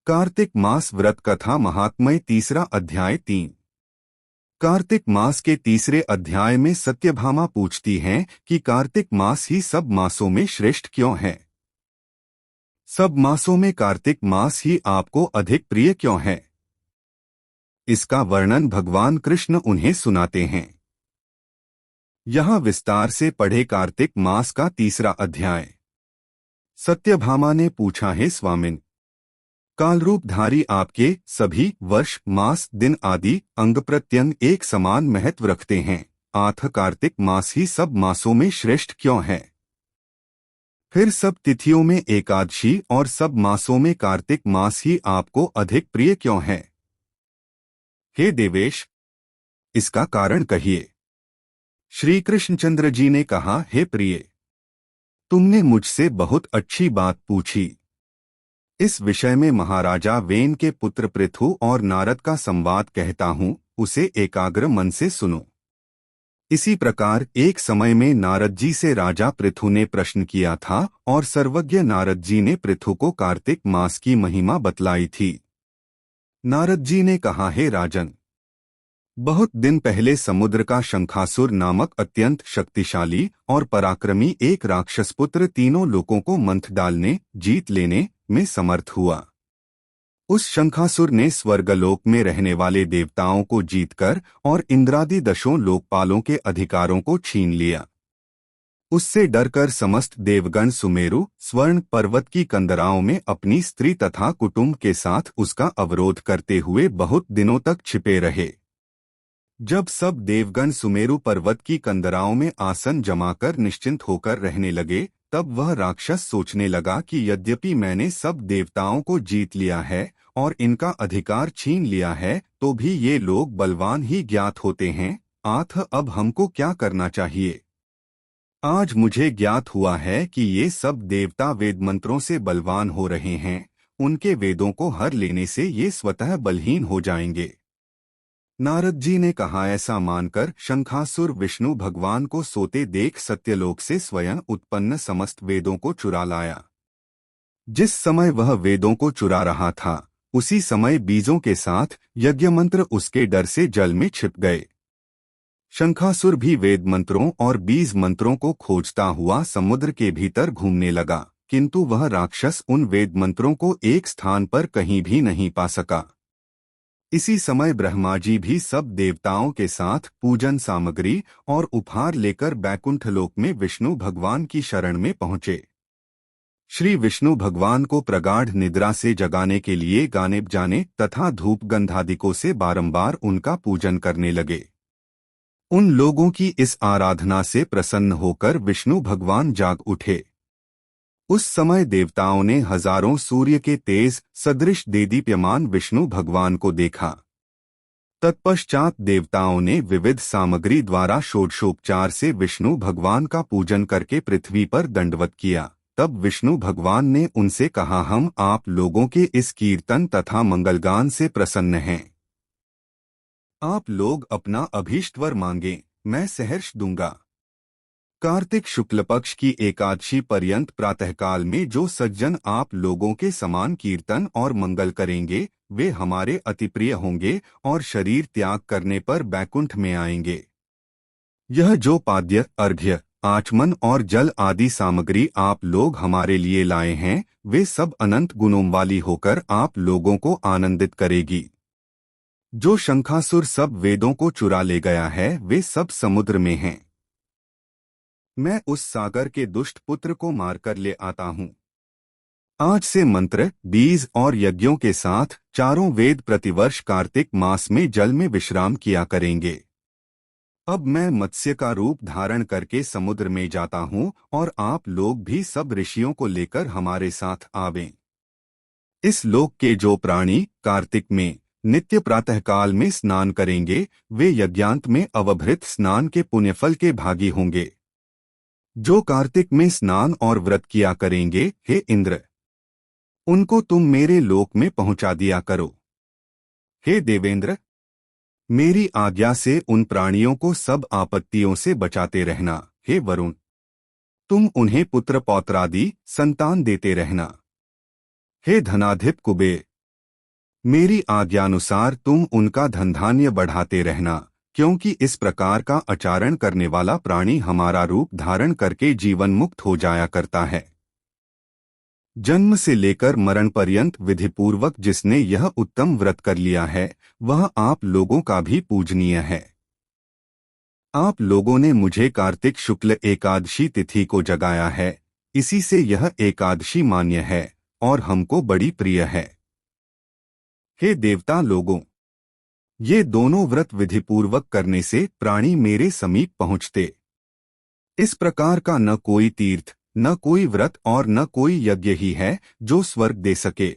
कार्तिक मास व्रत कथा महात्म्य तीसरा अध्याय 3। कार्तिक मास के तीसरे अध्याय में सत्यभामा पूछती हैं कि कार्तिक मास ही सब मासों में श्रेष्ठ क्यों है। सब मासों में कार्तिक मास ही आपको अधिक प्रिय क्यों है। इसका वर्णन भगवान कृष्ण उन्हें सुनाते हैं। यहाँ विस्तार से पढ़े कार्तिक मास का तीसरा अध्याय। सत्यभामा ने पूछा, हे स्वामिन, कालरूपधारी आपके सभी वर्ष मास दिन आदि अंग प्रत्यंग एक समान महत्व रखते हैं, आथ कार्तिक मास ही सब मासों में श्रेष्ठ क्यों है। फिर सब तिथियों में एकादशी और सब मासों में कार्तिक मास ही आपको अधिक प्रिय क्यों है। हे देवेश, इसका कारण कहिए। श्री कृष्णचंद्र जी ने कहा, हे प्रिय, तुमने मुझसे बहुत अच्छी बात पूछी। इस विषय में महाराजा वेन के पुत्र पृथु और नारद का संवाद कहता हूँ, उसे एकाग्र मन से सुनो। इसी प्रकार एक समय में नारद जी से राजा पृथु ने प्रश्न किया था और सर्वज्ञ नारद जी ने पृथु को कार्तिक मास की महिमा बतलाई थी। नारद जी ने कहा, हे राजन, बहुत दिन पहले समुद्र का शंखासुर नामक अत्यंत शक्तिशाली और पराक्रमी एक राक्षस पुत्र तीनों लोकों को मंथ डालने जीत लेने में समर्थ हुआ। उस शंखासुर ने स्वर्गलोक में रहने वाले देवताओं को जीतकर और इंद्रादि दशों लोकपालों के अधिकारों को छीन लिया। उससे डरकर समस्त देवगण सुमेरु स्वर्ण पर्वत की कंदराओं में अपनी स्त्री तथा कुटुंब के साथ उसका अवरोध करते हुए बहुत दिनों तक छिपे रहे। जब सब देवगण सुमेरु पर्वत की कंदराओं में आसन जमाकर निश्चिंत होकर रहने लगे, तब वह राक्षस सोचने लगा कि यद्यपि मैंने सब देवताओं को जीत लिया है और इनका अधिकार छीन लिया है, तो भी ये लोग बलवान ही ज्ञात होते हैं, आथ अब हमको क्या करना चाहिए। आज मुझे ज्ञात हुआ है कि ये सब देवता वेद मंत्रों से बलवान हो रहे हैं, उनके वेदों को हर लेने से ये स्वतः बलहीन हो जाएंगे। नारद जी ने कहा, ऐसा मानकर शंखासुर विष्णु भगवान को सोते देख सत्यलोक से स्वयं उत्पन्न समस्त वेदों को चुरा लाया। जिस समय वह वेदों को चुरा रहा था, उसी समय बीजों के साथ यज्ञ मंत्र उसके डर से जल में छिप गए। शंखासुर भी वेद मंत्रों और बीज मंत्रों को खोजता हुआ समुद्र के भीतर घूमने लगा, किंतु वह राक्षस उन वेद मंत्रों को एक स्थान पर कहीं भी नहीं पा सका। इसी समय ब्रह्मा जी भी सब देवताओं के साथ पूजन सामग्री और उपहार लेकर बैकुंठ लोक में विष्णु भगवान की शरण में पहुंचे। श्री विष्णु भगवान को प्रगाढ़ निद्रा से जगाने के लिए गाने बजाने तथा धूप गंधादिकों से बारंबार उनका पूजन करने लगे। उन लोगों की इस आराधना से प्रसन्न होकर विष्णु भगवान जाग उठे। उस समय देवताओं ने हजारों सूर्य के तेज सदृश देदीप्यमान विष्णु भगवान को देखा। तत्पश्चात देवताओं ने विविध सामग्री द्वारा षोडशोपचार से विष्णु भगवान का पूजन करके पृथ्वी पर दंडवत किया। तब विष्णु भगवान ने उनसे कहा, हम आप लोगों के इस कीर्तन तथा मंगलगान से प्रसन्न हैं। आप लोग अपना अभीष्ट वर मांगे, मैं सहर्ष दूंगा। कार्तिक शुक्ल पक्ष की एकादशी पर्यंत प्रातःकाल में जो सज्जन आप लोगों के समान कीर्तन और मंगल करेंगे, वे हमारे अति प्रिय होंगे और शरीर त्याग करने पर बैकुंठ में आएंगे। यह जो पाद्य अर्घ्य आचमन और जल आदि सामग्री आप लोग हमारे लिए लाए हैं, वे सब अनंत गुणों वाली होकर आप लोगों को आनंदित करेगी। जो शंखासुर सब वेदों को चुरा ले गया है, वे सब समुद्र में हैं। मैं उस सागर के दुष्ट पुत्र को मारकर ले आता हूँ। आज से मंत्र बीज और यज्ञों के साथ चारों वेद प्रतिवर्ष कार्तिक मास में जल में विश्राम किया करेंगे। अब मैं मत्स्य का रूप धारण करके समुद्र में जाता हूँ और आप लोग भी सब ऋषियों को लेकर हमारे साथ आवें। इस लोक के जो प्राणी कार्तिक में नित्य प्रातःकाल में स्नान करेंगे, वे यज्ञांत में अवभृत स्नान के पुण्यफल के भागी होंगे। जो कार्तिक में स्नान और व्रत किया करेंगे, हे इंद्र, उनको तुम मेरे लोक में पहुंचा दिया करो। हे देवेंद्र, मेरी आज्ञा से उन प्राणियों को सब आपत्तियों से बचाते रहना। हे वरुण, तुम उन्हें पुत्र पौत्रादि संतान देते रहना। हे धनाधिप कुबेर, मेरी आज्ञानुसार तुम उनका धनधान्य बढ़ाते रहना, क्योंकि इस प्रकार का आचरण करने वाला प्राणी हमारा रूप धारण करके जीवन मुक्त हो जाया करता है। जन्म से लेकर मरण पर्यंत विधिपूर्वक जिसने यह उत्तम व्रत कर लिया है, वह आप लोगों का भी पूजनीय है। आप लोगों ने मुझे कार्तिक शुक्ल एकादशी तिथि को जगाया है, इसी से यह एकादशी मान्य है और हमको बड़ी प्रिय है। हे देवता लोगों, ये दोनों व्रत विधिपूर्वक करने से प्राणी मेरे समीप पहुँचते। इस प्रकार का न कोई तीर्थ, न कोई व्रत और न कोई यज्ञ ही है जो स्वर्ग दे सके।